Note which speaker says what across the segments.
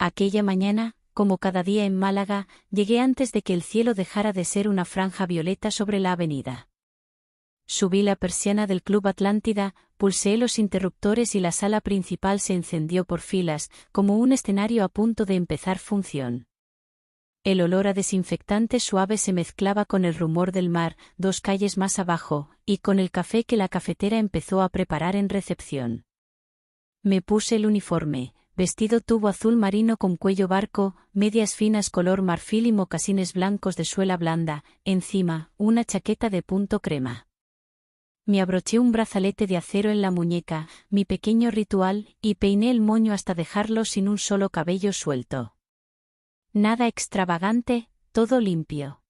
Speaker 1: Aquella mañana, como cada día en Málaga, llegué antes de que el cielo dejara de ser una franja violeta sobre la avenida. Subí la persiana del Club Atlántida, pulsé los interruptores y la sala principal se encendió por filas, como un escenario a punto de empezar función. El olor a desinfectante suave se mezclaba con el rumor del mar, 2 calles más abajo, y con el café que la cafetera empezó a preparar en recepción. Me puse el uniforme, vestido tubo azul marino con cuello barco, medias finas color marfil y mocasines blancos de suela blanda, encima, una chaqueta de punto crema. Me abroché un brazalete de acero en la muñeca, mi pequeño ritual, y peiné el moño hasta dejarlo sin un solo cabello suelto. Nada extravagante, todo limpio.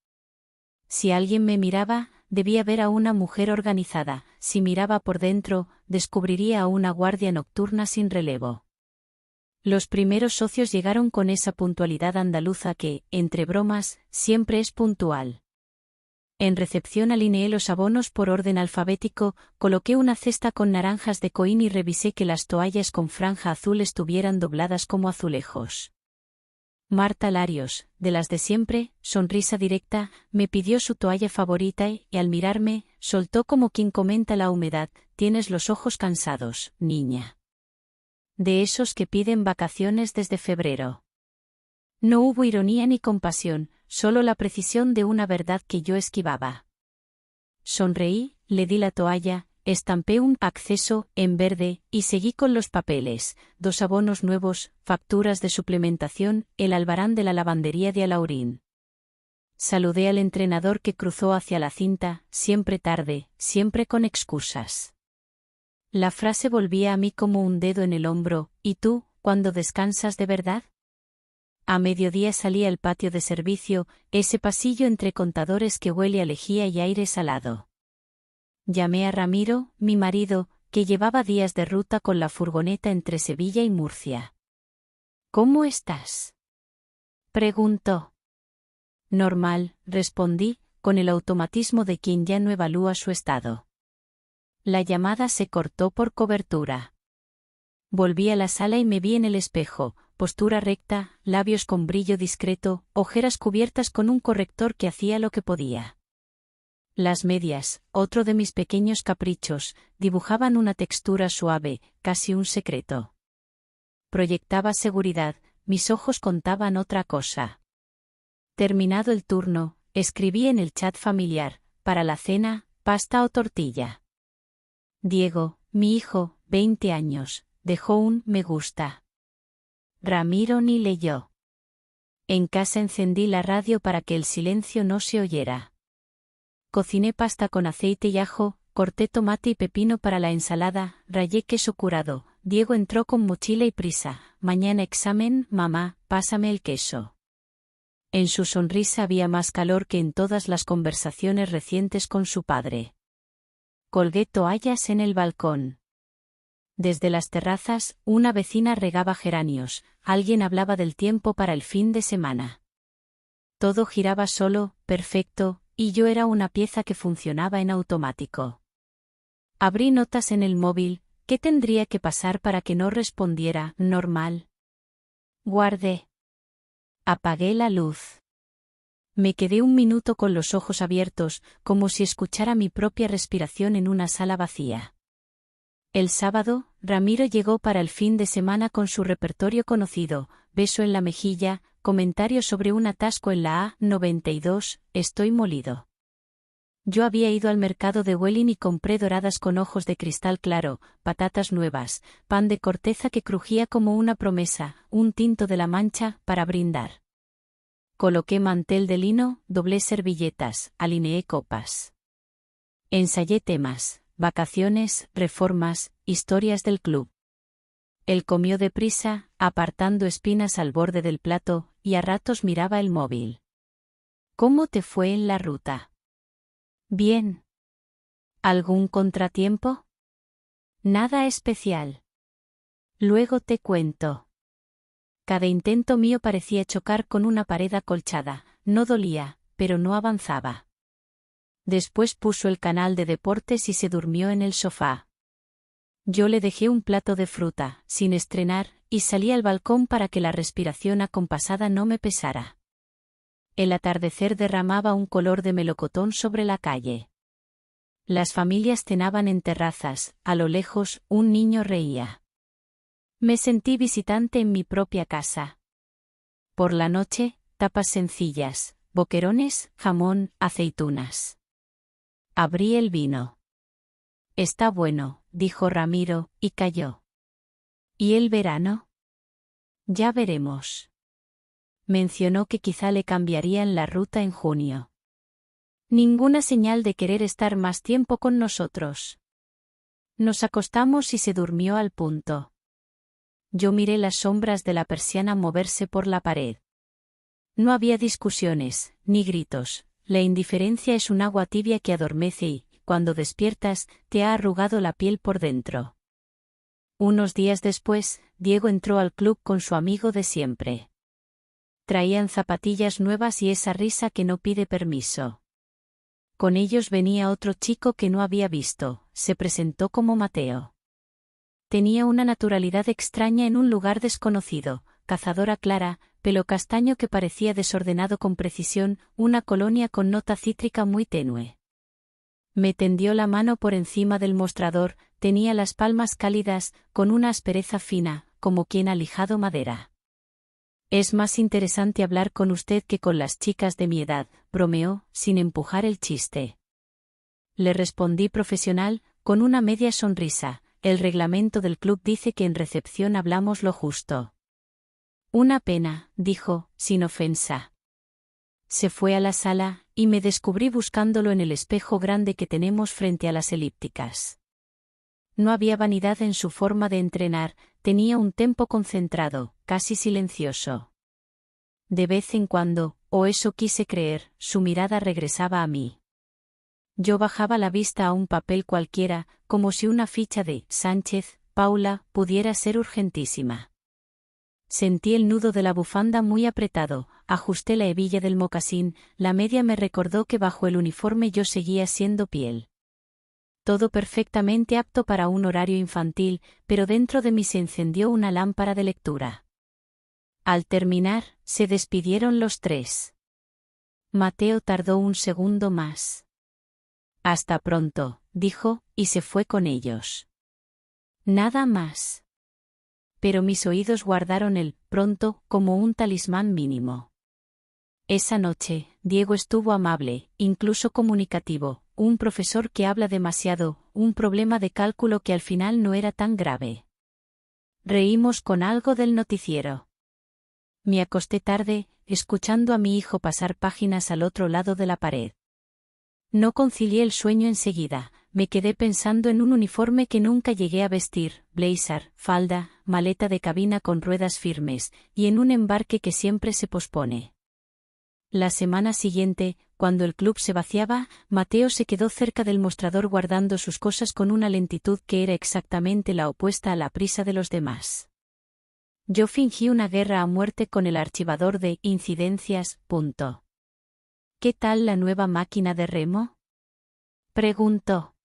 Speaker 1: Si alguien me miraba, debía ver a una mujer organizada; si miraba por dentro, descubriría a una guardia nocturna sin relevo. Los primeros socios llegaron con esa puntualidad andaluza que, entre bromas, siempre es puntual. En recepción alineé los abonos por orden alfabético, coloqué una cesta con naranjas de Coín y revisé que las toallas con franja azul estuvieran dobladas como azulejos. Marta Larios, de las de siempre, sonrisa directa, me pidió su toalla favorita y, al mirarme, soltó como quien comenta la humedad: «Tienes los ojos cansados, niña». De esos que piden vacaciones desde febrero. No hubo ironía ni compasión, solo la precisión de una verdad que yo esquivaba. Sonreí, le di la toalla, estampé un acceso en verde, y seguí con los papeles: 2 abonos nuevos, facturas de suplementación, el albarán de la lavandería de Alaurín. Saludé al entrenador que cruzó hacia la cinta: siempre tarde, siempre con excusas. La frase volvía a mí como un dedo en el hombro: ¿y tú, cuándo descansas de verdad? A mediodía salí al patio de servicio, ese pasillo entre contadores que huele a lejía y aire salado. Llamé a Ramiro, mi marido, que llevaba días de ruta con la furgoneta entre Sevilla y Murcia. «¿Cómo estás?», preguntó. «Normal», respondí, con el automatismo de quien ya no evalúa su estado. La llamada se cortó por cobertura. Volví a la sala y me vi en el espejo: postura recta, labios con brillo discreto, ojeras cubiertas con un corrector que hacía lo que podía. Las medias, otro de mis pequeños caprichos, dibujaban una textura suave, casi un secreto. Proyectaba seguridad, mis ojos contaban otra cosa. Terminado el turno, escribí en el chat familiar: «Para la cena, pasta o tortilla». Diego, mi hijo, 20 años, dejó un me gusta. Ramiro ni leyó. En casa encendí la radio para que el silencio no se oyera. Cociné pasta con aceite y ajo, corté tomate y pepino para la ensalada, rallé queso curado. Diego entró con mochila y prisa: «Mañana examen, mamá, pásame el queso». En su sonrisa había más calor que en todas las conversaciones recientes con su padre. Colgué toallas en el balcón. Desde las terrazas, una vecina regaba geranios, alguien hablaba del tiempo para el fin de semana. Todo giraba solo, perfecto, y yo era una pieza que funcionaba en automático. Abrí notas en el móvil: ¿qué tendría que pasar para que no respondiera? Normal. Guardé. Apagué la luz. Me quedé un minuto con los ojos abiertos, como si escuchara mi propia respiración en una sala vacía. El sábado, Ramiro llegó para el fin de semana con su repertorio conocido: beso en la mejilla, comentario sobre un atasco en la A92, estoy molido. Yo había ido al mercado de Huelin y compré doradas con ojos de cristal claro, patatas nuevas, pan de corteza que crujía como una promesa, un tinto de La Mancha, para brindar. Coloqué mantel de lino, doblé servilletas, alineé copas. Ensayé temas: vacaciones, reformas, historias del club. Él comió deprisa, apartando espinas al borde del plato, y a ratos miraba el móvil. «¿Cómo te fue en la ruta?» «Bien». «¿Algún contratiempo?» «Nada especial. Luego te cuento». Cada intento mío parecía chocar con una pared acolchada. No dolía, pero no avanzaba. Después puso el canal de deportes y se durmió en el sofá. Yo le dejé un plato de fruta, sin estrenar, y salí al balcón para que la respiración acompasada no me pesara. El atardecer derramaba un color de melocotón sobre la calle. Las familias cenaban en terrazas, a lo lejos, un niño reía. Me sentí visitante en mi propia casa. Por la noche, tapas sencillas, boquerones, jamón, aceitunas. Abrí el vino. Está bueno, dijo Ramiro, y calló. ¿Y el verano? Ya veremos. Mencionó que quizá le cambiarían la ruta en junio. Ninguna señal de querer estar más tiempo con nosotros. Nos acostamos y se durmió al punto. Yo miré las sombras de la persiana moverse por la pared. No había discusiones, ni gritos. La indiferencia es un agua tibia que adormece y, cuando despiertas, te ha arrugado la piel por dentro. Unos días después, Diego entró al club con su amigo de siempre. Traían zapatillas nuevas y esa risa que no pide permiso. Con ellos venía otro chico que no había visto, se presentó como Mateo. Tenía una naturalidad extraña en un lugar desconocido, cazadora clara, pelo castaño que parecía desordenado con precisión, una colonia con nota cítrica muy tenue. Me tendió la mano por encima del mostrador, tenía las palmas cálidas, con una aspereza fina, como quien ha lijado madera. Es más interesante hablar con usted que con las chicas de mi edad, bromeó, sin empujar el chiste. Le respondí profesional, con una media sonrisa. El reglamento del club dice que en recepción hablamos lo justo. Una pena, dijo, sin ofensa. Se fue a la sala, y me descubrí buscándolo en el espejo grande que tenemos frente a las elípticas. No había vanidad en su forma de entrenar, tenía un tempo concentrado, casi silencioso. De vez en cuando, o eso quise creer, su mirada regresaba a mí. Yo bajaba la vista a un papel cualquiera, como si una ficha de Sánchez, Paula, pudiera ser urgentísima. Sentí el nudo de la bufanda muy apretado, ajusté la hebilla del mocasín, la media me recordó que bajo el uniforme yo seguía siendo piel. Todo perfectamente apto para un horario infantil, pero dentro de mí se encendió una lámpara de lectura. Al terminar, se despidieron los tres. Mateo tardó un segundo más. Hasta pronto, dijo, y se fue con ellos. Nada más. Pero mis oídos guardaron el pronto como un talismán mínimo. Esa noche, Diego estuvo amable, incluso comunicativo, un profesor que habla demasiado, un problema de cálculo que al final no era tan grave. Reímos con algo del noticiero. Me acosté tarde, escuchando a mi hijo pasar páginas al otro lado de la pared. No concilié el sueño enseguida, me quedé pensando en un uniforme que nunca llegué a vestir, blazer, falda, maleta de cabina con ruedas firmes, y en un embarque que siempre se pospone. La semana siguiente, cuando el club se vaciaba, Mateo se quedó cerca del mostrador guardando sus cosas con una lentitud que era exactamente la opuesta a la prisa de los demás. Yo fingí una guerra a muerte con el archivador de incidencias. ¿Qué tal la nueva máquina de remo? Preguntó.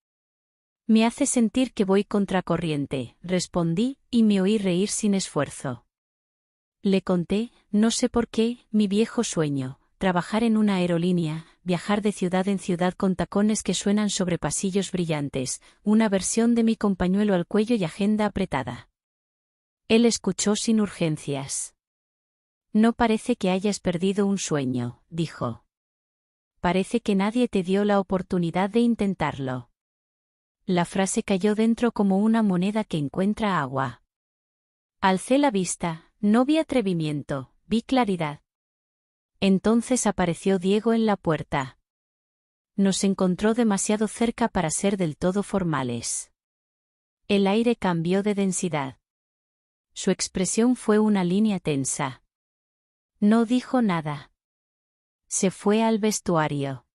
Speaker 1: Me hace sentir que voy contracorriente, respondí, y me oí reír sin esfuerzo. Le conté, no sé por qué, mi viejo sueño, trabajar en una aerolínea, viajar de ciudad en ciudad con tacones que suenan sobre pasillos brillantes, una versión de mi compañuelo al cuello y agenda apretada. Él escuchó sin urgencias. No parece que hayas perdido un sueño, dijo. Parece que nadie te dio la oportunidad de intentarlo. La frase cayó dentro como una moneda que encuentra agua. Alcé la vista, no vi atrevimiento, vi claridad. Entonces apareció Diego en la puerta. Nos encontró demasiado cerca para ser del todo formales. El aire cambió de densidad. Su expresión fue una línea tensa. No dijo nada. Se fue al vestuario.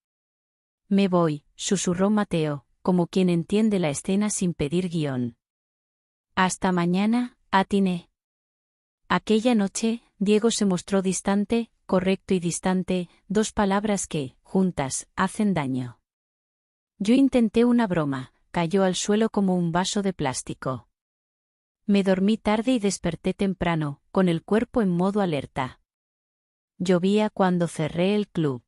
Speaker 1: Me voy, susurró Mateo, como quien entiende la escena sin pedir guión. Hasta mañana, atiné. Aquella noche, Diego se mostró distante, correcto y distante, dos palabras que, juntas, hacen daño. Yo intenté una broma, cayó al suelo como un vaso de plástico. Me dormí tarde y desperté temprano, con el cuerpo en modo alerta. Llovía cuando cerré el club.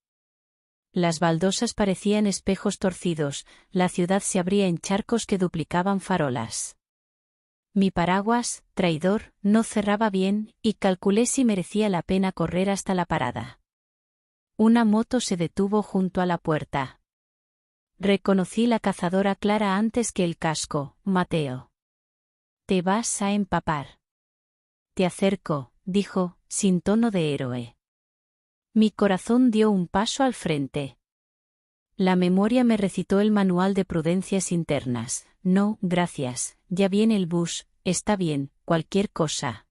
Speaker 1: Las baldosas parecían espejos torcidos, la ciudad se abría en charcos que duplicaban farolas. Mi paraguas, traidor, no cerraba bien, y calculé si merecía la pena correr hasta la parada. Una moto se detuvo junto a la puerta. Reconocí la cazadora Clara antes que el casco. Mateo. Te vas a empapar. Te acerco, dijo, sin tono de héroe. Mi corazón dio un paso al frente. La memoria me recitó el manual de prudencias internas. No, gracias, ya viene el bus, está bien, cualquier cosa.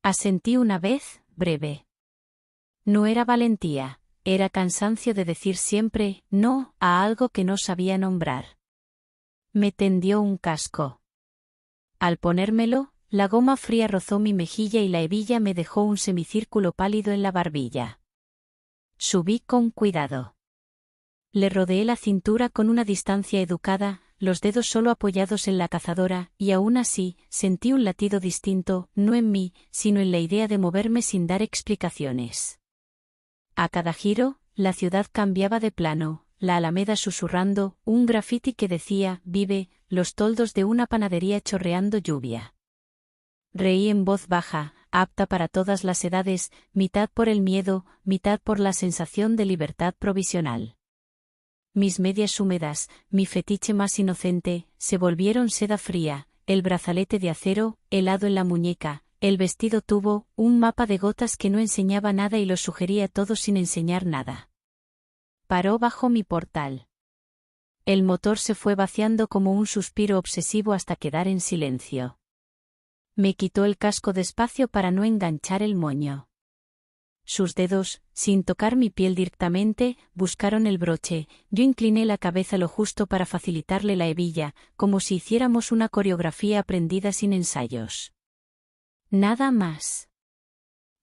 Speaker 1: Asentí una vez, breve. No era valentía, era cansancio de decir siempre no a algo que no sabía nombrar. Me tendió un casco. Al ponérmelo, la goma fría rozó mi mejilla y la hebilla me dejó un semicírculo pálido en la barbilla. Subí con cuidado. Le rodeé la cintura con una distancia educada, los dedos solo apoyados en la cazadora, y aún así, sentí un latido distinto, no en mí, sino en la idea de moverme sin dar explicaciones. A cada giro, la ciudad cambiaba de plano, la alameda susurrando, un grafiti que decía, vive, los toldos de una panadería chorreando lluvia. Reí en voz baja, apta para todas las edades, mitad por el miedo, mitad por la sensación de libertad provisional. Mis medias húmedas, mi fetiche más inocente, se volvieron seda fría, el brazalete de acero, helado en la muñeca, el vestido tuvo un mapa de gotas que no enseñaba nada y lo sugería todo sin enseñar nada. Paró bajo mi portal. El motor se fue vaciando como un suspiro obsesivo hasta quedar en silencio. Me quitó el casco despacio para no enganchar el moño. Sus dedos, sin tocar mi piel directamente, buscaron el broche, yo incliné la cabeza lo justo para facilitarle la hebilla, como si hiciéramos una coreografía aprendida sin ensayos. Nada más.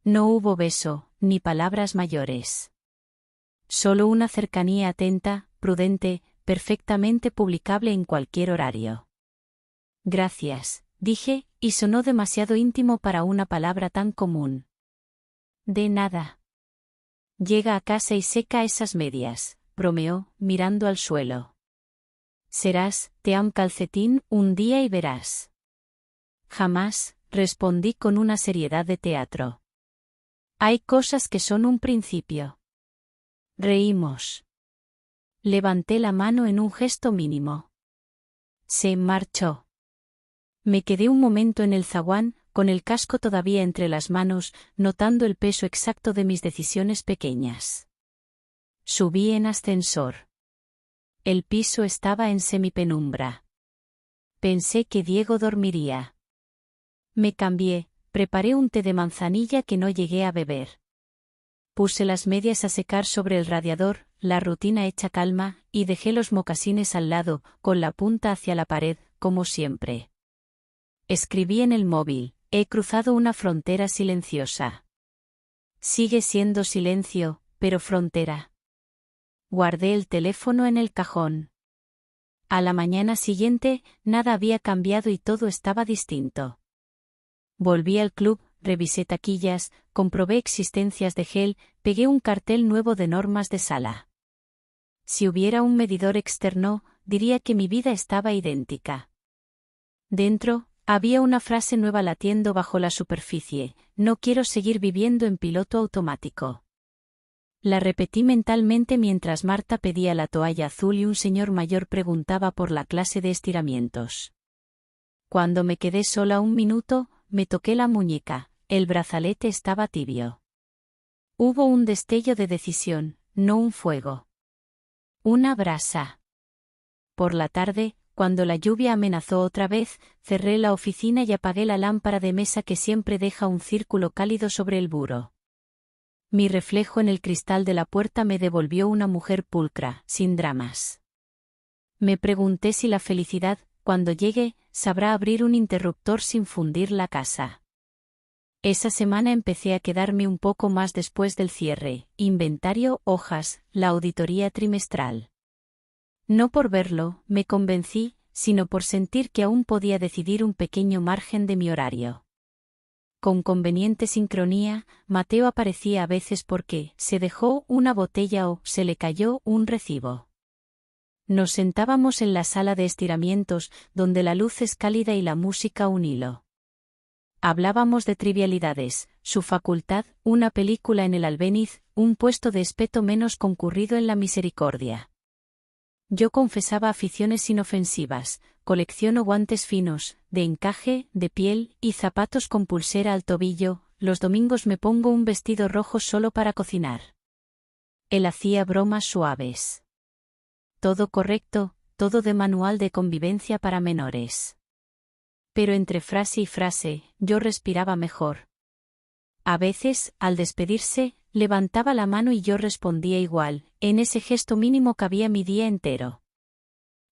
Speaker 1: No hubo beso, ni palabras mayores. Solo una cercanía atenta, prudente, perfectamente publicable en cualquier horario. Gracias, dije, y sonó demasiado íntimo para una palabra tan común. De nada. Llega a casa y seca esas medias, bromeó, mirando al suelo. Serás, te am calcetín, un día y verás. Jamás, respondí con una seriedad de teatro. Hay cosas que son un principio. Reímos. Levanté la mano en un gesto mínimo. Se marchó. Me quedé un momento en el zaguán, con el casco todavía entre las manos, notando el peso exacto de mis decisiones pequeñas. Subí en ascensor. El piso estaba en semipenumbra. Pensé que Diego dormiría. Me cambié, preparé un té de manzanilla que no llegué a beber. Puse las medias a secar sobre el radiador, la rutina hecha calma, y dejé los mocasines al lado, con la punta hacia la pared, como siempre. Escribí en el móvil, he cruzado una frontera silenciosa. Sigue siendo silencio, pero frontera. Guardé el teléfono en el cajón. A la mañana siguiente, nada había cambiado y todo estaba distinto. Volví al club, revisé taquillas, comprobé existencias de gel, pegué un cartel nuevo de normas de sala. Si hubiera un medidor externo, diría que mi vida estaba idéntica. Dentro, había una frase nueva latiendo bajo la superficie: no quiero seguir viviendo en piloto automático. La repetí mentalmente mientras Marta pedía la toalla azul y un señor mayor preguntaba por la clase de estiramientos. Cuando me quedé sola un minuto, me toqué la muñeca, el brazalete estaba tibio. Hubo un destello de decisión, no un fuego. Una brasa. Por la tarde, cuando la lluvia amenazó otra vez, cerré la oficina y apagué la lámpara de mesa que siempre deja un círculo cálido sobre el buro. Mi reflejo en el cristal de la puerta me devolvió una mujer pulcra, sin dramas. Me pregunté si la felicidad, cuando llegue, sabrá abrir un interruptor sin fundir la casa. Esa semana empecé a quedarme un poco más después del cierre, inventario, hojas, la auditoría trimestral. No por verlo, me convencí, sino por sentir que aún podía decidir un pequeño margen de mi horario. Con conveniente sincronía, Mateo aparecía a veces porque se dejó una botella o se le cayó un recibo. Nos sentábamos en la sala de estiramientos, donde la luz es cálida y la música un hilo. Hablábamos de trivialidades, su facultad, una película en el Albéniz, un puesto de espeto menos concurrido en la Misericordia. Yo confesaba aficiones inofensivas, colecciono guantes finos, de encaje, de piel, y zapatos con pulsera al tobillo, los domingos me pongo un vestido rojo solo para cocinar. Él hacía bromas suaves. Todo correcto, todo de manual de convivencia para menores. Pero entre frase y frase, yo respiraba mejor. A veces, al despedirse, levantaba la mano y yo respondía igual, en ese gesto mínimo cabía mi día entero.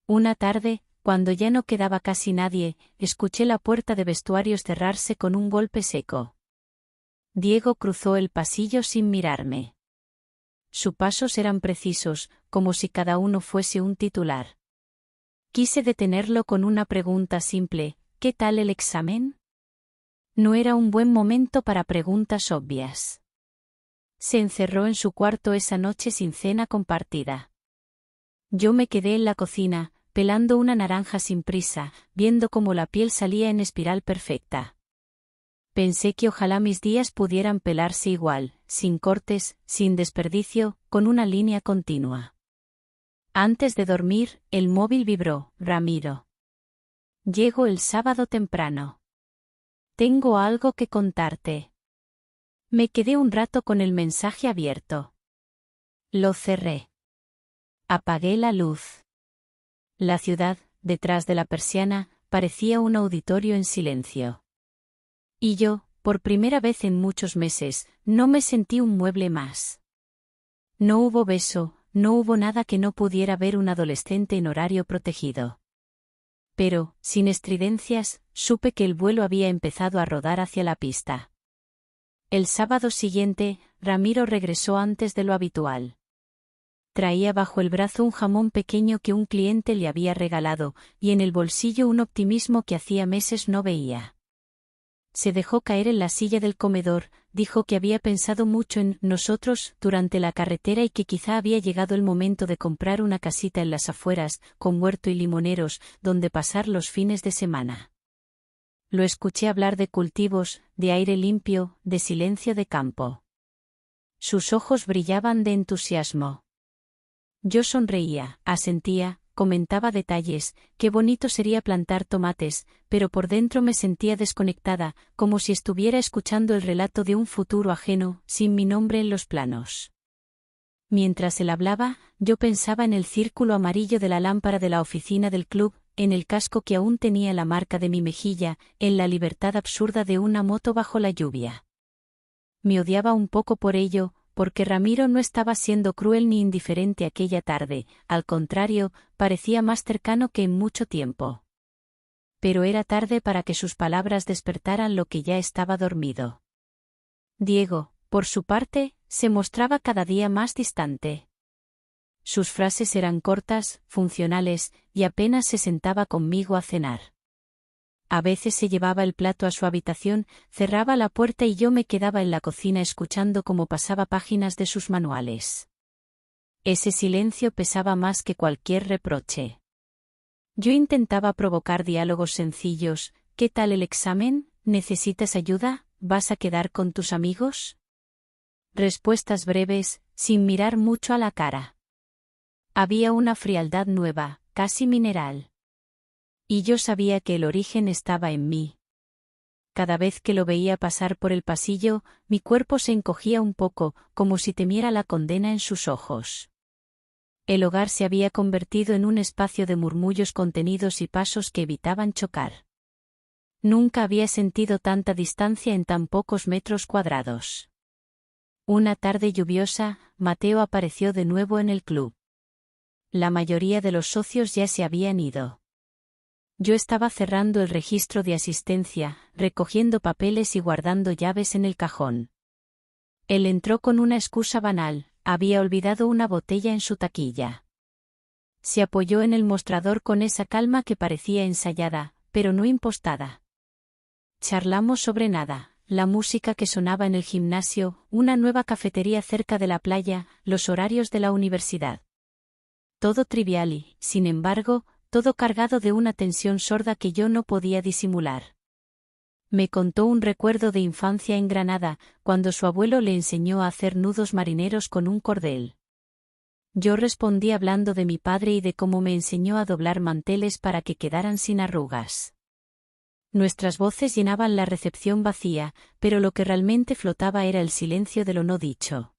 Speaker 1: Una tarde, cuando ya no quedaba casi nadie, escuché la puerta de vestuarios cerrarse con un golpe seco. Diego cruzó el pasillo sin mirarme. Sus pasos eran precisos, como si cada uno fuese un titular. Quise detenerlo con una pregunta simple: ¿qué tal el examen? No era un buen momento para preguntas obvias. Se encerró en su cuarto esa noche sin cena compartida. Yo me quedé en la cocina, pelando una naranja sin prisa, viendo cómo la piel salía en espiral perfecta. Pensé que ojalá mis días pudieran pelarse igual, sin cortes, sin desperdicio, con una línea continua. Antes de dormir, el móvil vibró. Ramiro. Llego el sábado temprano. Tengo algo que contarte. Me quedé un rato con el mensaje abierto. Lo cerré. Apagué la luz. La ciudad, detrás de la persiana, parecía un auditorio en silencio. Y yo, por primera vez en muchos meses, no me sentí un mueble más. No hubo beso, no hubo nada que no pudiera ver un adolescente en horario protegido. Pero, sin estridencias, supe que el vuelo había empezado a rodar hacia la pista. El sábado siguiente, Ramiro regresó antes de lo habitual. Traía bajo el brazo un jamón pequeño que un cliente le había regalado, y en el bolsillo un optimismo que hacía meses no veía. Se dejó caer en la silla del comedor, dijo que había pensado mucho en nosotros durante la carretera y que quizá había llegado el momento de comprar una casita en las afueras, con huerto y limoneros, donde pasar los fines de semana. Lo escuché hablar de cultivos, de aire limpio, de silencio de campo. Sus ojos brillaban de entusiasmo. Yo sonreía, asentía, comentaba detalles, qué bonito sería plantar tomates, pero por dentro me sentía desconectada, como si estuviera escuchando el relato de un futuro ajeno, sin mi nombre en los planos. Mientras él hablaba, yo pensaba en el círculo amarillo de la lámpara de la oficina del club, en el casco que aún tenía la marca de mi mejilla, en la libertad absurda de una moto bajo la lluvia. Me odiaba un poco por ello, porque Ramiro no estaba siendo cruel ni indiferente aquella tarde, al contrario, parecía más cercano que en mucho tiempo. Pero era tarde para que sus palabras despertaran lo que ya estaba dormido. Diego, por su parte, se mostraba cada día más distante. Sus frases eran cortas, funcionales, y apenas se sentaba conmigo a cenar. A veces se llevaba el plato a su habitación, cerraba la puerta y yo me quedaba en la cocina escuchando cómo pasaba páginas de sus manuales. Ese silencio pesaba más que cualquier reproche. Yo intentaba provocar diálogos sencillos. ¿Qué tal el examen? ¿Necesitas ayuda? ¿Vas a quedar con tus amigos? Respuestas breves, sin mirar mucho a la cara. Había una frialdad nueva, casi mineral. Y yo sabía que el origen estaba en mí. Cada vez que lo veía pasar por el pasillo, mi cuerpo se encogía un poco, como si temiera la condena en sus ojos. El hogar se había convertido en un espacio de murmullos contenidos y pasos que evitaban chocar. Nunca había sentido tanta distancia en tan pocos metros cuadrados. Una tarde lluviosa, Mateo apareció de nuevo en el club. La mayoría de los socios ya se habían ido. Yo estaba cerrando el registro de asistencia, recogiendo papeles y guardando llaves en el cajón. Él entró con una excusa banal: había olvidado una botella en su taquilla. Se apoyó en el mostrador con esa calma que parecía ensayada, pero no impostada. Charlamos sobre nada, la música que sonaba en el gimnasio, una nueva cafetería cerca de la playa, los horarios de la universidad. Todo trivial y, sin embargo, todo cargado de una tensión sorda que yo no podía disimular. Me contó un recuerdo de infancia en Granada, cuando su abuelo le enseñó a hacer nudos marineros con un cordel. Yo respondí hablando de mi padre y de cómo me enseñó a doblar manteles para que quedaran sin arrugas. Nuestras voces llenaban la recepción vacía, pero lo que realmente flotaba era el silencio de lo no dicho.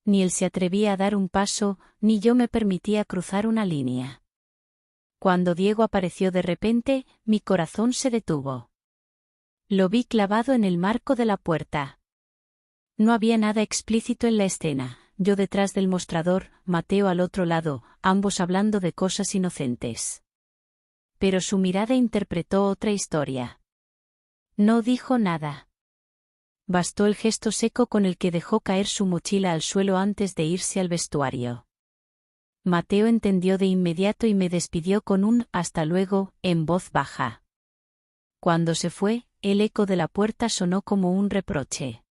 Speaker 1: Ni él se atrevía a dar un paso, ni yo me permitía cruzar una línea. Cuando Diego apareció de repente, mi corazón se detuvo. Lo vi clavado en el marco de la puerta. No había nada explícito en la escena, yo detrás del mostrador, Mateo al otro lado, ambos hablando de cosas inocentes. Pero su mirada interpretó otra historia. No dijo nada. Bastó el gesto seco con el que dejó caer su mochila al suelo antes de irse al vestuario. Mateo entendió de inmediato y me despidió con un «hasta luego» en voz baja. Cuando se fue, el eco de la puerta sonó como un reproche.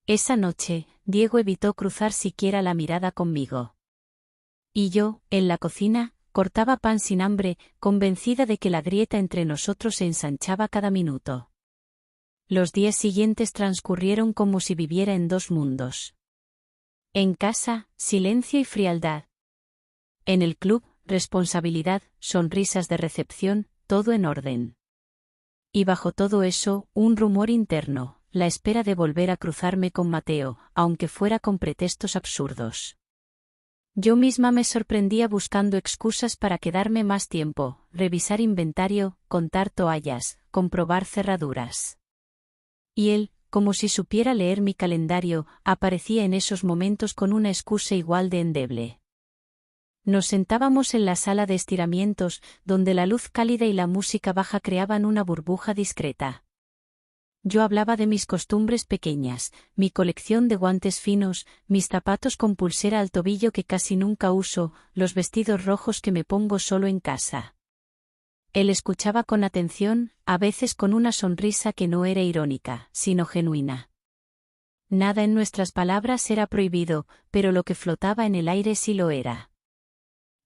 Speaker 1: Esa noche, Diego evitó cruzar siquiera la mirada conmigo. Y yo, en la cocina, cortaba pan sin hambre, convencida de que la grieta entre nosotros se ensanchaba cada minuto. Los días siguientes transcurrieron como si viviera en dos mundos. En casa, silencio y frialdad. En el club, responsabilidad, sonrisas de recepción, todo en orden. Y bajo todo eso, un rumor interno, la espera de volver a cruzarme con Mateo, aunque fuera con pretextos absurdos. Yo misma me sorprendía buscando excusas para quedarme más tiempo, revisar inventario, contar toallas, comprobar cerraduras. Y él, como si supiera leer mi calendario, aparecía en esos momentos con una excusa igual de endeble. Nos sentábamos en la sala de estiramientos, donde la luz cálida y la música baja creaban una burbuja discreta. Yo hablaba de mis costumbres pequeñas, mi colección de guantes finos, mis zapatos con pulsera al tobillo que casi nunca uso, los vestidos rojos que me pongo solo en casa. Él escuchaba con atención, a veces con una sonrisa que no era irónica, sino genuina. Nada en nuestras palabras era prohibido, pero lo que flotaba en el aire sí lo era.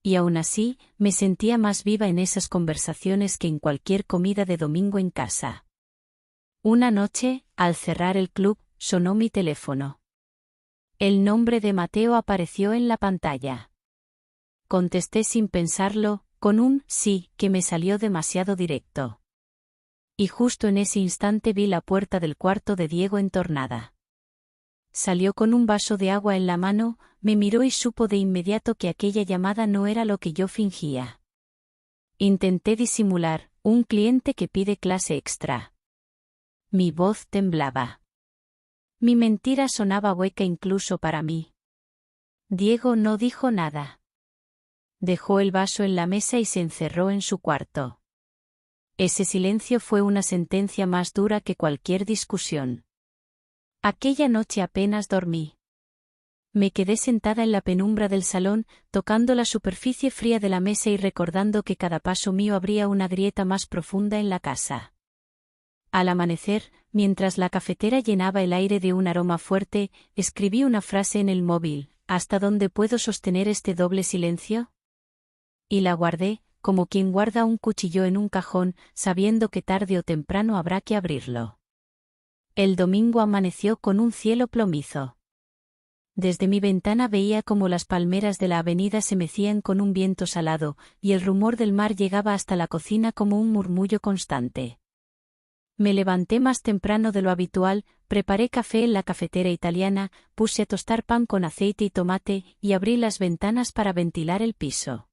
Speaker 1: Y aún así, me sentía más viva en esas conversaciones que en cualquier comida de domingo en casa. Una noche, al cerrar el club, sonó mi teléfono. El nombre de Mateo apareció en la pantalla. Contesté sin pensarlo, con un sí que me salió demasiado directo. Y justo en ese instante vi la puerta del cuarto de Diego entornada. Salió con un vaso de agua en la mano, me miró y supo de inmediato que aquella llamada no era lo que yo fingía. Intenté disimular, un cliente que pide clase extra. Mi voz temblaba. Mi mentira sonaba hueca incluso para mí. Diego no dijo nada. Dejó el vaso en la mesa y se encerró en su cuarto. Ese silencio fue una sentencia más dura que cualquier discusión. Aquella noche apenas dormí. Me quedé sentada en la penumbra del salón, tocando la superficie fría de la mesa y recordando que cada paso mío abría una grieta más profunda en la casa. Al amanecer, mientras la cafetera llenaba el aire de un aroma fuerte, escribí una frase en el móvil: ¿hasta dónde puedo sostener este doble silencio? Y la guardé, como quien guarda un cuchillo en un cajón, sabiendo que tarde o temprano habrá que abrirlo. El domingo amaneció con un cielo plomizo. Desde mi ventana veía cómo las palmeras de la avenida se mecían con un viento salado, y el rumor del mar llegaba hasta la cocina como un murmullo constante. Me levanté más temprano de lo habitual, preparé café en la cafetera italiana, puse a tostar pan con aceite y tomate, y abrí las ventanas para ventilar el piso.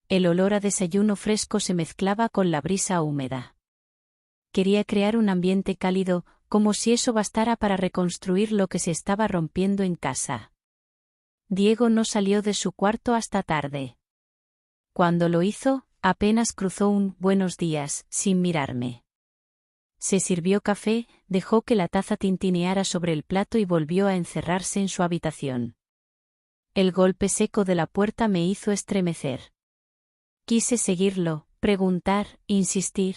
Speaker 1: El olor a desayuno fresco se mezclaba con la brisa húmeda. Quería crear un ambiente cálido, como si eso bastara para reconstruir lo que se estaba rompiendo en casa. Diego no salió de su cuarto hasta tarde. Cuando lo hizo, apenas cruzó un «buenos días», sin mirarme. Se sirvió café, dejó que la taza tintineara sobre el plato y volvió a encerrarse en su habitación. El golpe seco de la puerta me hizo estremecer. Quise seguirlo, preguntar, insistir.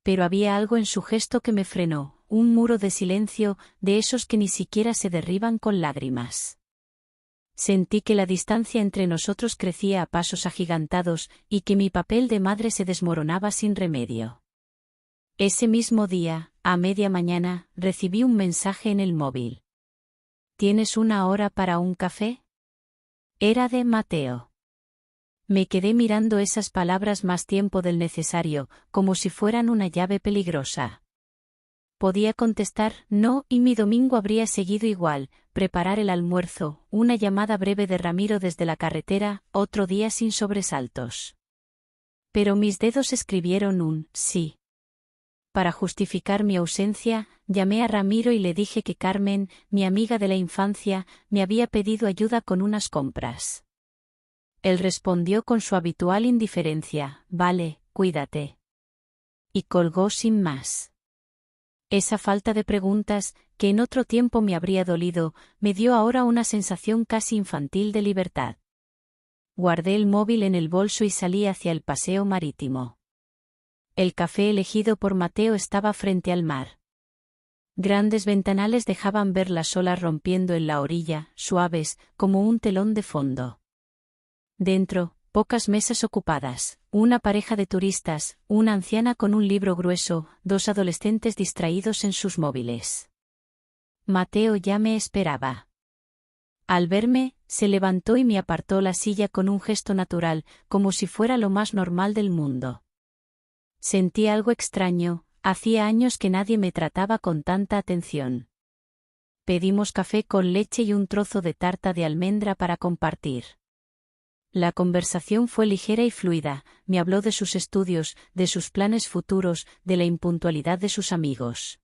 Speaker 1: Pero había algo en su gesto que me frenó, un muro de silencio, de esos que ni siquiera se derriban con lágrimas. Sentí que la distancia entre nosotros crecía a pasos agigantados y que mi papel de madre se desmoronaba sin remedio. Ese mismo día, a media mañana, recibí un mensaje en el móvil. ¿Tienes una hora para un café? Era de Mateo. Me quedé mirando esas palabras más tiempo del necesario, como si fueran una llave peligrosa. Podía contestar no y mi domingo habría seguido igual, preparar el almuerzo, una llamada breve de Ramiro desde la carretera, otro día sin sobresaltos. Pero mis dedos escribieron un sí. Para justificar mi ausencia, llamé a Ramiro y le dije que Carmen, mi amiga de la infancia, me había pedido ayuda con unas compras. Él respondió con su habitual indiferencia, vale, cuídate. Y colgó sin más. Esa falta de preguntas, que en otro tiempo me habría dolido, me dio ahora una sensación casi infantil de libertad. Guardé el móvil en el bolso y salí hacia el paseo marítimo. El café elegido por Mateo estaba frente al mar. Grandes ventanales dejaban ver las olas rompiendo en la orilla, suaves, como un telón de fondo. Dentro, pocas mesas ocupadas, una pareja de turistas, una anciana con un libro grueso, dos adolescentes distraídos en sus móviles. Mateo ya me esperaba. Al verme, se levantó y me apartó la silla con un gesto natural, como si fuera lo más normal del mundo. Sentí algo extraño, hacía años que nadie me trataba con tanta atención. Pedimos café con leche y un trozo de tarta de almendra para compartir. La conversación fue ligera y fluida, me habló de sus estudios, de sus planes futuros, de la impuntualidad de sus amigos.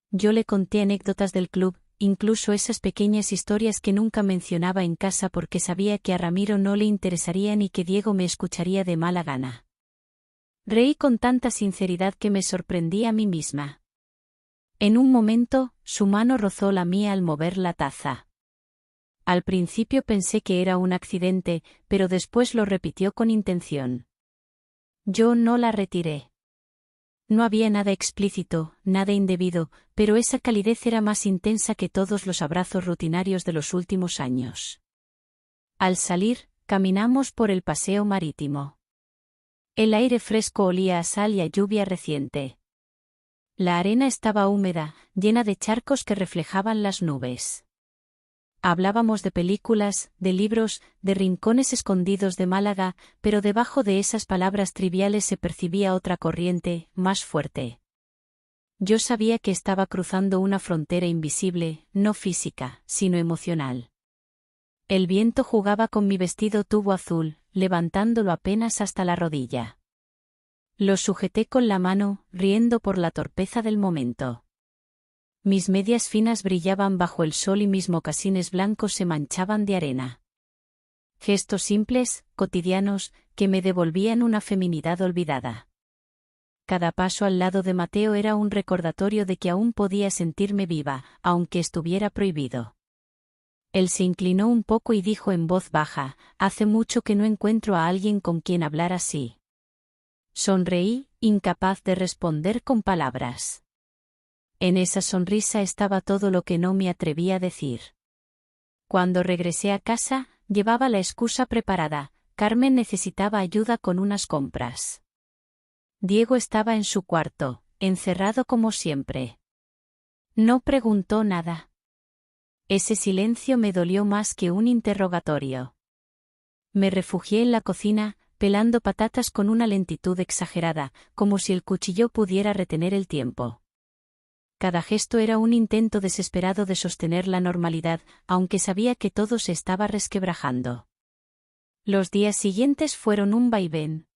Speaker 1: Yo le conté anécdotas del club, incluso esas pequeñas historias que nunca mencionaba en casa porque sabía que a Ramiro no le interesarían y que Diego me escucharía de mala gana. Reí con tanta sinceridad que me sorprendí a mí misma. En un momento, su mano rozó la mía al mover la taza. Al principio pensé que era un accidente, pero después lo repitió con intención. Yo no la retiré. No había nada explícito, nada indebido, pero esa calidez era más intensa que todos los abrazos rutinarios de los últimos años. Al salir, caminamos por el paseo marítimo. El aire fresco olía a sal y a lluvia reciente. La arena estaba húmeda, llena de charcos que reflejaban las nubes. Hablábamos de películas, de libros, de rincones escondidos de Málaga, pero debajo de esas palabras triviales se percibía otra corriente, más fuerte. Yo sabía que estaba cruzando una frontera invisible, no física, sino emocional. El viento jugaba con mi vestido tubo azul, levantándolo apenas hasta la rodilla. Lo sujeté con la mano, riendo por la torpeza del momento. Mis medias finas brillaban bajo el sol y mis mocasines blancos se manchaban de arena. Gestos simples, cotidianos, que me devolvían una feminidad olvidada. Cada paso al lado de Mateo era un recordatorio de que aún podía sentirme viva, aunque estuviera prohibido. Él se inclinó un poco y dijo en voz baja, hace mucho que no encuentro a alguien con quien hablar así. Sonreí, incapaz de responder con palabras. En esa sonrisa estaba todo lo que no me atrevía a decir. Cuando regresé a casa, llevaba la excusa preparada, Carmen necesitaba ayuda con unas compras. Diego estaba en su cuarto, encerrado como siempre. No preguntó nada. Ese silencio me dolió más que un interrogatorio. Me refugié en la cocina, pelando patatas con una lentitud exagerada, como si el cuchillo pudiera retener el tiempo. Cada gesto era un intento desesperado de sostener la normalidad, aunque sabía que todo se estaba resquebrajando. Los días siguientes fueron un vaivén.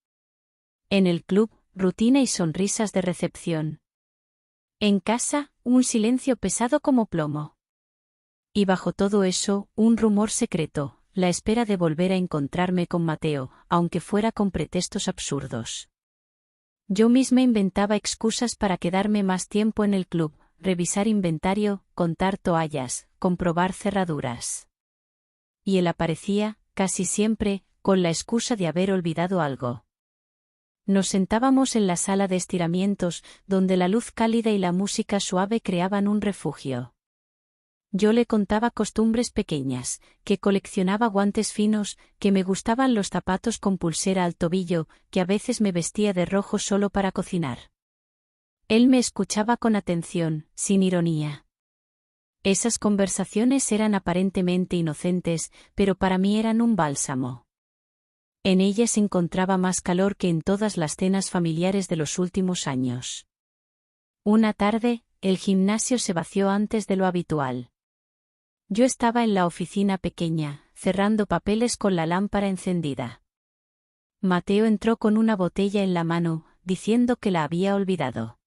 Speaker 1: En el club, rutina y sonrisas de recepción. En casa, un silencio pesado como plomo. Y bajo todo eso, un rumor secreto, la espera de volver a encontrarme con Mateo, aunque fuera con pretextos absurdos. Yo misma inventaba excusas para quedarme más tiempo en el club, revisar inventario, contar toallas, comprobar cerraduras. y él aparecía, casi siempre, con la excusa de haber olvidado algo. Nos sentábamos en la sala de estiramientos, donde la luz cálida y la música suave creaban un refugio. Yo le contaba costumbres pequeñas, que coleccionaba guantes finos, que me gustaban los zapatos con pulsera al tobillo, que a veces me vestía de rojo solo para cocinar. Él me escuchaba con atención, sin ironía. Esas conversaciones eran aparentemente inocentes, pero para mí eran un bálsamo. En ellas encontraba más calor que en todas las cenas familiares de los últimos años. Una tarde, el gimnasio se vació antes de lo habitual. Yo estaba en la oficina pequeña, cerrando papeles con la lámpara encendida. Mateo entró con una botella en la mano, diciendo que la había olvidado.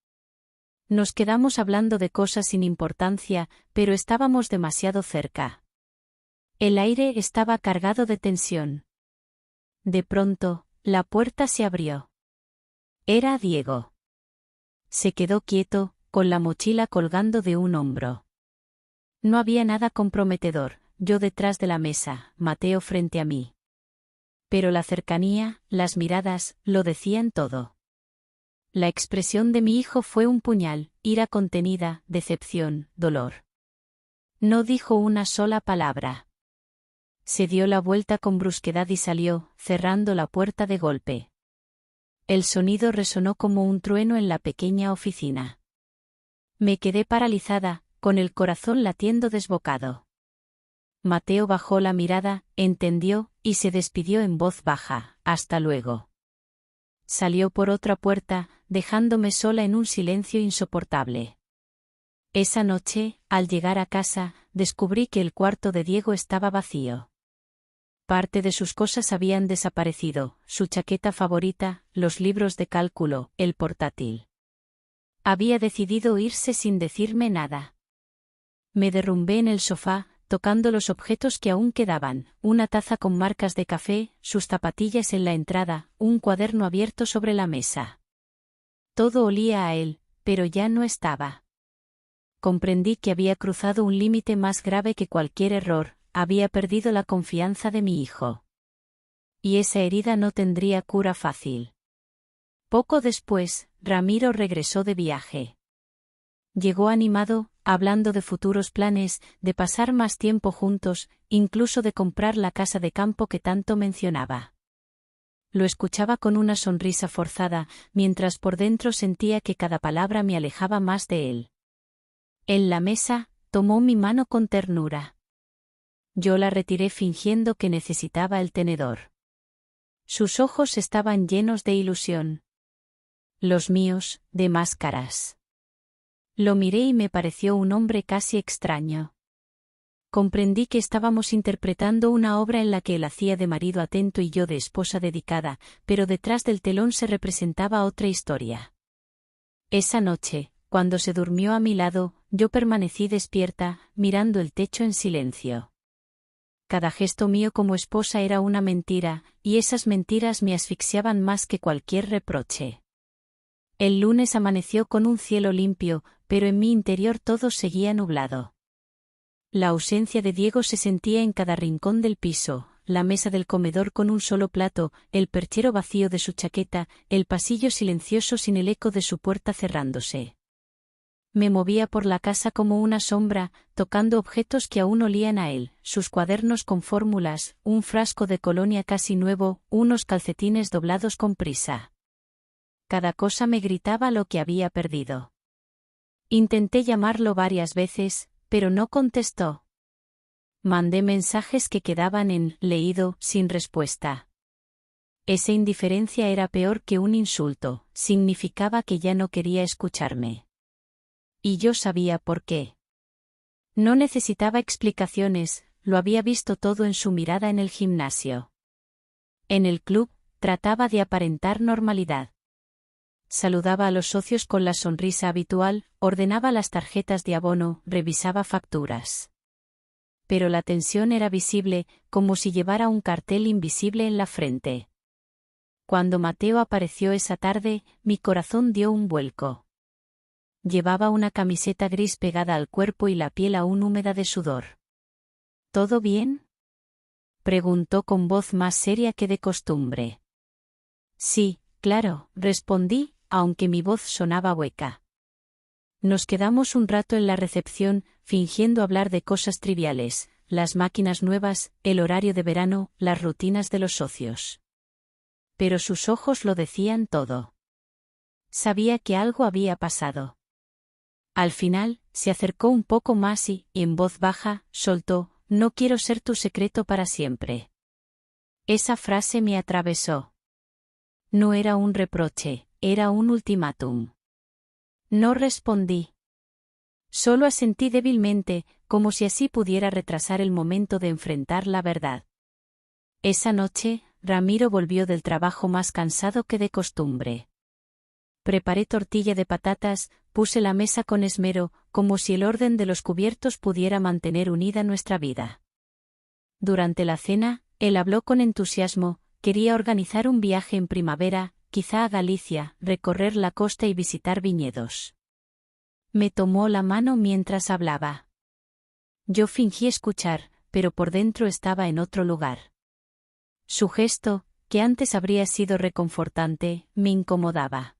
Speaker 1: Nos quedamos hablando de cosas sin importancia, pero estábamos demasiado cerca. El aire estaba cargado de tensión. De pronto, la puerta se abrió. Era Diego. Se quedó quieto, con la mochila colgando de un hombro. No había nada comprometedor, yo detrás de la mesa, Mateo frente a mí. Pero la cercanía, las miradas, lo decían todo. La expresión de mi hijo fue un puñal, ira contenida, decepción, dolor. No dijo una sola palabra. Se dio la vuelta con brusquedad y salió, cerrando la puerta de golpe. El sonido resonó como un trueno en la pequeña oficina. Me quedé paralizada, con el corazón latiendo desbocado. Mateo bajó la mirada, entendió, y se despidió en voz baja, hasta luego. Salió por otra puerta, dejándome sola en un silencio insoportable. Esa noche, al llegar a casa, descubrí que el cuarto de Diego estaba vacío. Parte de sus cosas habían desaparecido, su chaqueta favorita, los libros de cálculo, el portátil. Había decidido irse sin decirme nada. Me derrumbé en el sofá, tocando los objetos que aún quedaban, una taza con marcas de café, sus zapatillas en la entrada, un cuaderno abierto sobre la mesa. Todo olía a él, pero ya no estaba. Comprendí que había cruzado un límite más grave que cualquier error, había perdido la confianza de mi hijo. Y esa herida no tendría cura fácil. Poco después, Ramiro regresó de viaje. Llegó animado, hablando de futuros planes, de pasar más tiempo juntos, incluso de comprar la casa de campo que tanto mencionaba. Lo escuchaba con una sonrisa forzada, mientras por dentro sentía que cada palabra me alejaba más de él. En la mesa, tomó mi mano con ternura. Yo la retiré fingiendo que necesitaba el tenedor. Sus ojos estaban llenos de ilusión. Los míos, de máscaras. Lo miré y me pareció un hombre casi extraño. Comprendí que estábamos interpretando una obra en la que él hacía de marido atento y yo de esposa dedicada, pero detrás del telón se representaba otra historia. Esa noche, cuando se durmió a mi lado, yo permanecí despierta, mirando el techo en silencio. Cada gesto mío como esposa era una mentira, y esas mentiras me asfixiaban más que cualquier reproche. El lunes amaneció con un cielo limpio, pero en mi interior todo seguía nublado. La ausencia de Diego se sentía en cada rincón del piso, la mesa del comedor con un solo plato, el perchero vacío de su chaqueta, el pasillo silencioso sin el eco de su puerta cerrándose. Me movía por la casa como una sombra, tocando objetos que aún olían a él, sus cuadernos con fórmulas, un frasco de colonia casi nuevo, unos calcetines doblados con prisa. Cada cosa me gritaba lo que había perdido. Intenté llamarlo varias veces, pero no contestó. Mandé mensajes que quedaban en leído, sin respuesta. Esa indiferencia era peor que un insulto, significaba que ya no quería escucharme. Y yo sabía por qué. No necesitaba explicaciones, lo había visto todo en su mirada en el gimnasio. En el club, trataba de aparentar normalidad. Saludaba a los socios con la sonrisa habitual, ordenaba las tarjetas de abono, revisaba facturas. Pero la tensión era visible, como si llevara un cartel invisible en la frente. Cuando Mateo apareció esa tarde, mi corazón dio un vuelco. Llevaba una camiseta gris pegada al cuerpo y la piel aún húmeda de sudor. ¿Todo bien? preguntó con voz más seria que de costumbre. Sí, claro, respondí, aunque mi voz sonaba hueca. Nos quedamos un rato en la recepción, fingiendo hablar de cosas triviales, las máquinas nuevas, el horario de verano, las rutinas de los socios. Pero sus ojos lo decían todo. Sabía que algo había pasado. Al final, se acercó un poco más y, en voz baja, soltó: «No quiero ser tu secreto para siempre». Esa frase me atravesó. No era un reproche, era un ultimátum. No respondí. Solo asentí débilmente, como si así pudiera retrasar el momento de enfrentar la verdad. Esa noche, Ramiro volvió del trabajo más cansado que de costumbre. Preparé tortilla de patatas, puse la mesa con esmero, como si el orden de los cubiertos pudiera mantener unida nuestra vida. Durante la cena, él habló con entusiasmo: quería organizar un viaje en primavera, quizá a Galicia, recorrer la costa y visitar viñedos. Me tomó la mano mientras hablaba. Yo fingí escuchar, pero por dentro estaba en otro lugar. Su gesto, que antes habría sido reconfortante, me incomodaba.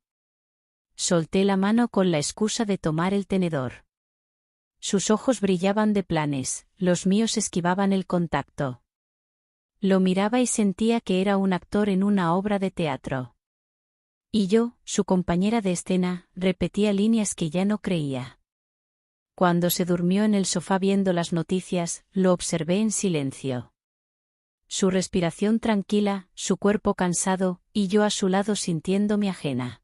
Speaker 1: Solté la mano con la excusa de tomar el tenedor. Sus ojos brillaban de planes, los míos esquivaban el contacto. Lo miraba y sentía que era un actor en una obra de teatro. Y yo, su compañera de escena, repetía líneas que ya no creía. Cuando se durmió en el sofá viendo las noticias, lo observé en silencio. Su respiración tranquila, su cuerpo cansado, y yo a su lado sintiéndome ajena.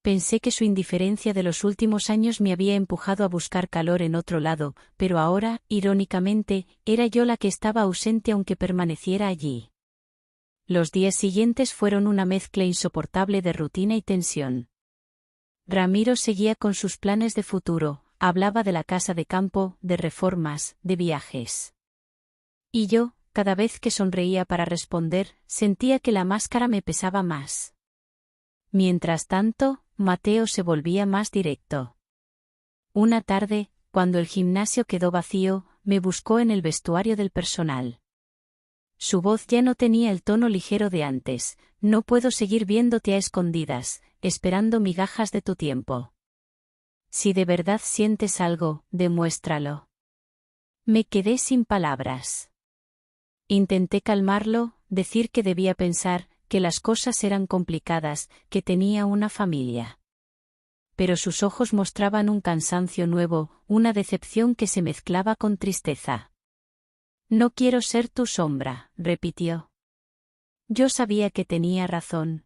Speaker 1: Pensé que su indiferencia de los últimos años me había empujado a buscar calor en otro lado, pero ahora, irónicamente, era yo la que estaba ausente aunque permaneciera allí. Los días siguientes fueron una mezcla insoportable de rutina y tensión. Ramiro seguía con sus planes de futuro, hablaba de la casa de campo, de reformas, de viajes. Y yo, cada vez que sonreía para responder, sentía que la máscara me pesaba más. Mientras tanto, Mateo se volvía más directo. Una tarde, cuando el gimnasio quedó vacío, me buscó en el vestuario del personal. Su voz ya no tenía el tono ligero de antes: no puedo seguir viéndote a escondidas, esperando migajas de tu tiempo. Si de verdad sientes algo, demuéstralo. Me quedé sin palabras. Intenté calmarlo, decir que debía pensar, que las cosas eran complicadas, que tenía una familia. Pero sus ojos mostraban un cansancio nuevo, una decepción que se mezclaba con tristeza. No quiero ser tu sombra, repitió. Yo sabía que tenía razón.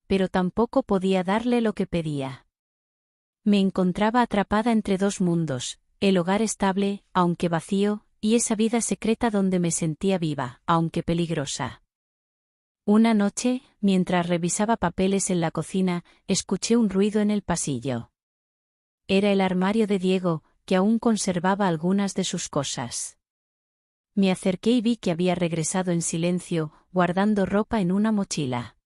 Speaker 1: Pero tampoco podía darle lo que pedía. Me encontraba atrapada entre dos mundos: el hogar estable, aunque vacío, y esa vida secreta donde me sentía viva, aunque peligrosa. Una noche, mientras revisaba papeles en la cocina, escuché un ruido en el pasillo. Era el armario de Diego, que aún conservaba algunas de sus cosas. Me acerqué y vi que había regresado en silencio, guardando ropa en una mochila.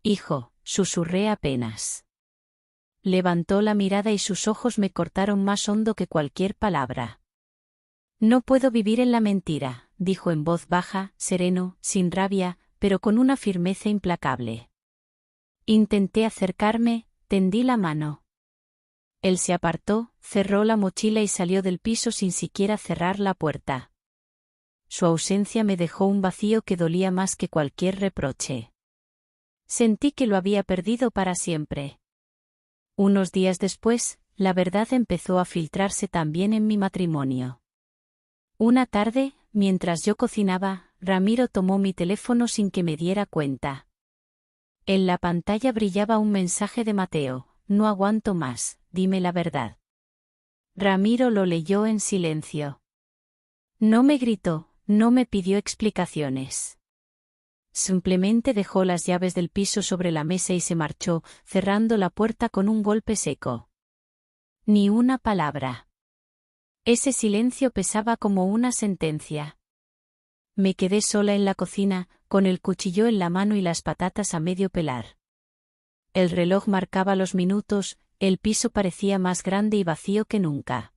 Speaker 1: «Hijo», susurré apenas. Levantó la mirada y sus ojos me cortaron más hondo que cualquier palabra. «No puedo vivir en la mentira», dijo en voz baja, sereno, sin rabia, pero con una firmeza implacable. Intenté acercarme, tendí la mano. Él se apartó, cerró la mochila y salió del piso sin siquiera cerrar la puerta. Su ausencia me dejó un vacío que dolía más que cualquier reproche. Sentí que lo había perdido para siempre. Unos días después, la verdad empezó a filtrarse también en mi matrimonio. Una tarde, mientras yo cocinaba, Ramiro tomó mi teléfono sin que me diera cuenta. En la pantalla brillaba un mensaje de Mateo: «No aguanto más, dime la verdad». Ramiro lo leyó en silencio. No me gritó, no me pidió explicaciones. Simplemente dejó las llaves del piso sobre la mesa y se marchó, cerrando la puerta con un golpe seco. Ni una palabra. Ese silencio pesaba como una sentencia. Me quedé sola en la cocina, con el cuchillo en la mano y las patatas a medio pelar. El reloj marcaba los minutos, el piso parecía más grande y vacío que nunca.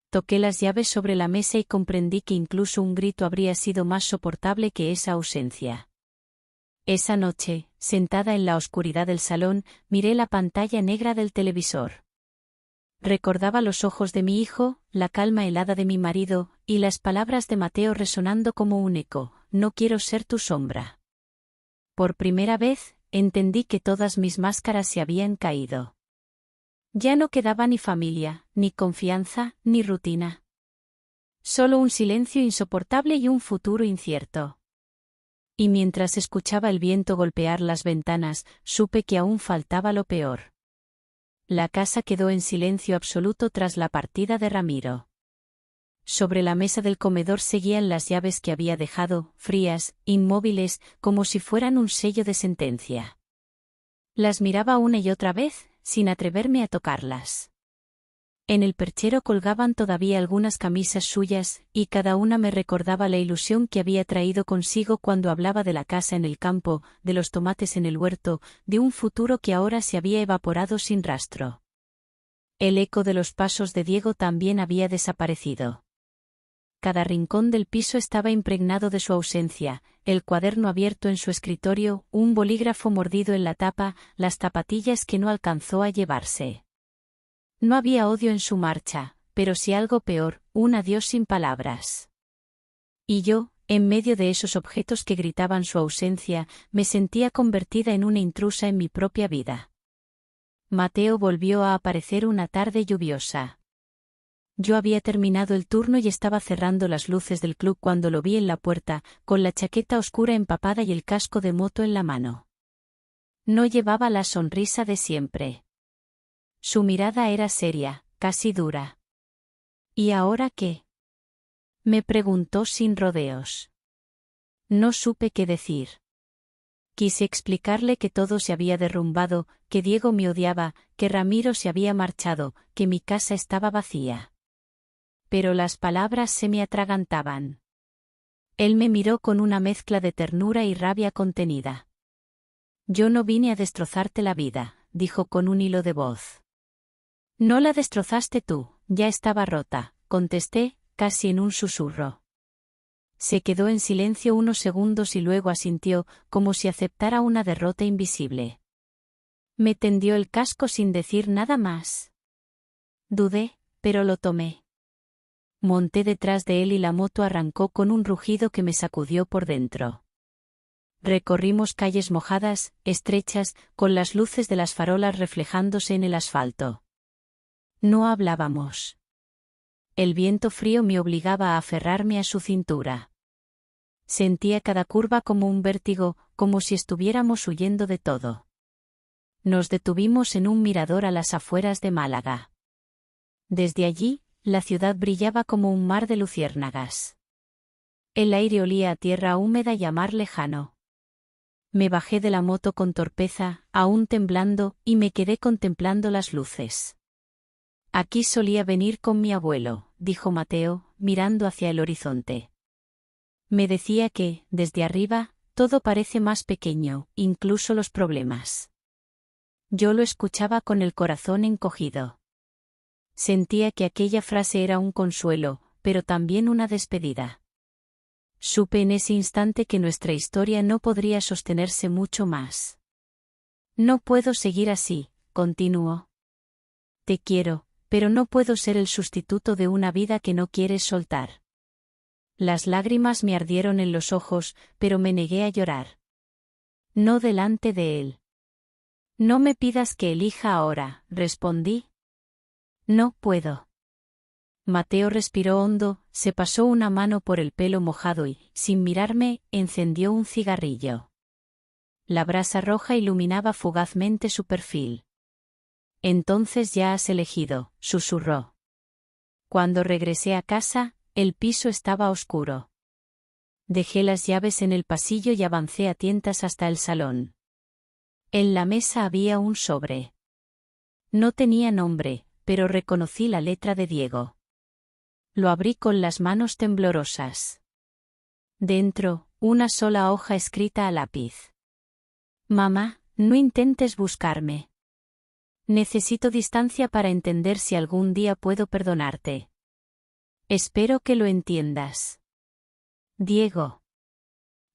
Speaker 1: Toqué las llaves sobre la mesa y comprendí que incluso un grito habría sido más soportable que esa ausencia. Esa noche, sentada en la oscuridad del salón, miré la pantalla negra del televisor. Recordaba los ojos de mi hijo, la calma helada de mi marido, y las palabras de Mateo resonando como un eco: no quiero ser tu sombra. Por primera vez, entendí que todas mis máscaras se habían caído. Ya no quedaba ni familia, ni confianza, ni rutina. Solo un silencio insoportable y un futuro incierto. Y mientras escuchaba el viento golpear las ventanas, supe que aún faltaba lo peor. La casa quedó en silencio absoluto tras la partida de Ramiro. Sobre la mesa del comedor seguían las llaves que había dejado, frías, inmóviles, como si fueran un sello de sentencia. Las miraba una y otra vez, sin atreverme a tocarlas. En el perchero colgaban todavía algunas camisas suyas, y cada una me recordaba la ilusión que había traído consigo cuando hablaba de la casa en el campo, de los tomates en el huerto, de un futuro que ahora se había evaporado sin rastro. El eco de los pasos de Diego también había desaparecido. Cada rincón del piso estaba impregnado de su ausencia: el cuaderno abierto en su escritorio, un bolígrafo mordido en la tapa, las zapatillas que no alcanzó a llevarse. No había odio en su marcha, pero sí algo peor, un adiós sin palabras. Y yo, en medio de esos objetos que gritaban su ausencia, me sentía convertida en una intrusa en mi propia vida. Mateo volvió a aparecer una tarde lluviosa. Yo había terminado el turno y estaba cerrando las luces del club cuando lo vi en la puerta, con la chaqueta oscura empapada y el casco de moto en la mano. No llevaba la sonrisa de siempre. Su mirada era seria, casi dura. ¿Y ahora qué?, me preguntó sin rodeos. No supe qué decir. Quise explicarle que todo se había derrumbado, que Diego me odiaba, que Ramiro se había marchado, que mi casa estaba vacía. Pero las palabras se me atragantaban. Él me miró con una mezcla de ternura y rabia contenida. Yo no vine a destrozarte la vida, dijo con un hilo de voz. No la destrozaste tú, ya estaba rota, contesté, casi en un susurro. Se quedó en silencio unos segundos y luego asintió, como si aceptara una derrota invisible. Me tendió el casco sin decir nada más. Dudé, pero lo tomé. Monté detrás de él y la moto arrancó con un rugido que me sacudió por dentro. Recorrimos calles mojadas, estrechas, con las luces de las farolas reflejándose en el asfalto. No hablábamos. El viento frío me obligaba a aferrarme a su cintura. Sentía cada curva como un vértigo, como si estuviéramos huyendo de todo. Nos detuvimos en un mirador a las afueras de Málaga. Desde allí, la ciudad brillaba como un mar de luciérnagas. El aire olía a tierra húmeda y a mar lejano. Me bajé de la moto con torpeza, aún temblando, y me quedé contemplando las luces. Aquí solía venir con mi abuelo, dijo Mateo, mirando hacia el horizonte. Me decía que, desde arriba, todo parece más pequeño, incluso los problemas. Yo lo escuchaba con el corazón encogido. Sentía que aquella frase era un consuelo, pero también una despedida. Supe en ese instante que nuestra historia no podría sostenerse mucho más. No puedo seguir así, continuó. Te quiero, pero no puedo ser el sustituto de una vida que no quieres soltar. Las lágrimas me ardieron en los ojos, pero me negué a llorar. No delante de él. No me pidas que elija ahora, respondí. No puedo. Mateo respiró hondo, se pasó una mano por el pelo mojado y, sin mirarme, encendió un cigarrillo. La brasa roja iluminaba fugazmente su perfil. Entonces ya has elegido, susurró. Cuando regresé a casa, el piso estaba oscuro. Dejé las llaves en el pasillo y avancé a tientas hasta el salón. En la mesa había un sobre. No tenía nombre, pero reconocí la letra de Diego. Lo abrí con las manos temblorosas. Dentro, una sola hoja escrita a lápiz. Mamá, no intentes buscarme. Necesito distancia para entender si algún día puedo perdonarte. Espero que lo entiendas. Diego.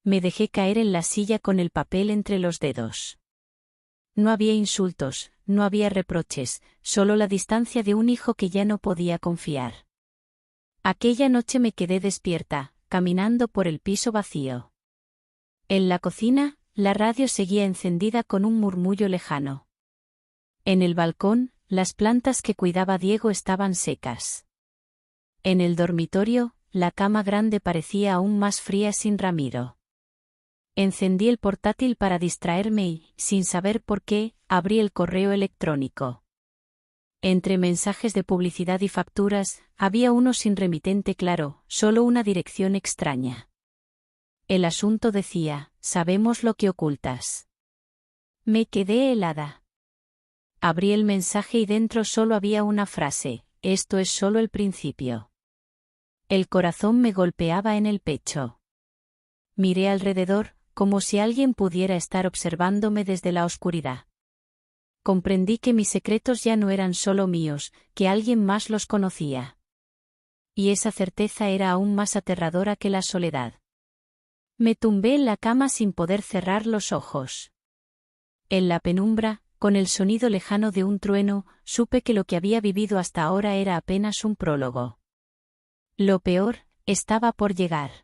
Speaker 1: Me dejé caer en la silla con el papel entre los dedos. No había insultos, no había reproches, solo la distancia de un hijo que ya no podía confiar. Aquella noche me quedé despierta, caminando por el piso vacío. En la cocina, la radio seguía encendida con un murmullo lejano. En el balcón, las plantas que cuidaba Diego estaban secas. En el dormitorio, la cama grande parecía aún más fría sin Ramiro. Encendí el portátil para distraerme y, sin saber por qué, abrí el correo electrónico. Entre mensajes de publicidad y facturas, había uno sin remitente claro, solo una dirección extraña. El asunto decía: sabemos lo que ocultas. Me quedé helada. Abrí el mensaje y dentro solo había una frase: esto es solo el principio. El corazón me golpeaba en el pecho. Miré alrededor, como si alguien pudiera estar observándome desde la oscuridad. Comprendí que mis secretos ya no eran solo míos, que alguien más los conocía. Y esa certeza era aún más aterradora que la soledad. Me tumbé en la cama sin poder cerrar los ojos. En la penumbra, con el sonido lejano de un trueno, supe que lo que había vivido hasta ahora era apenas un prólogo. Lo peor estaba por llegar.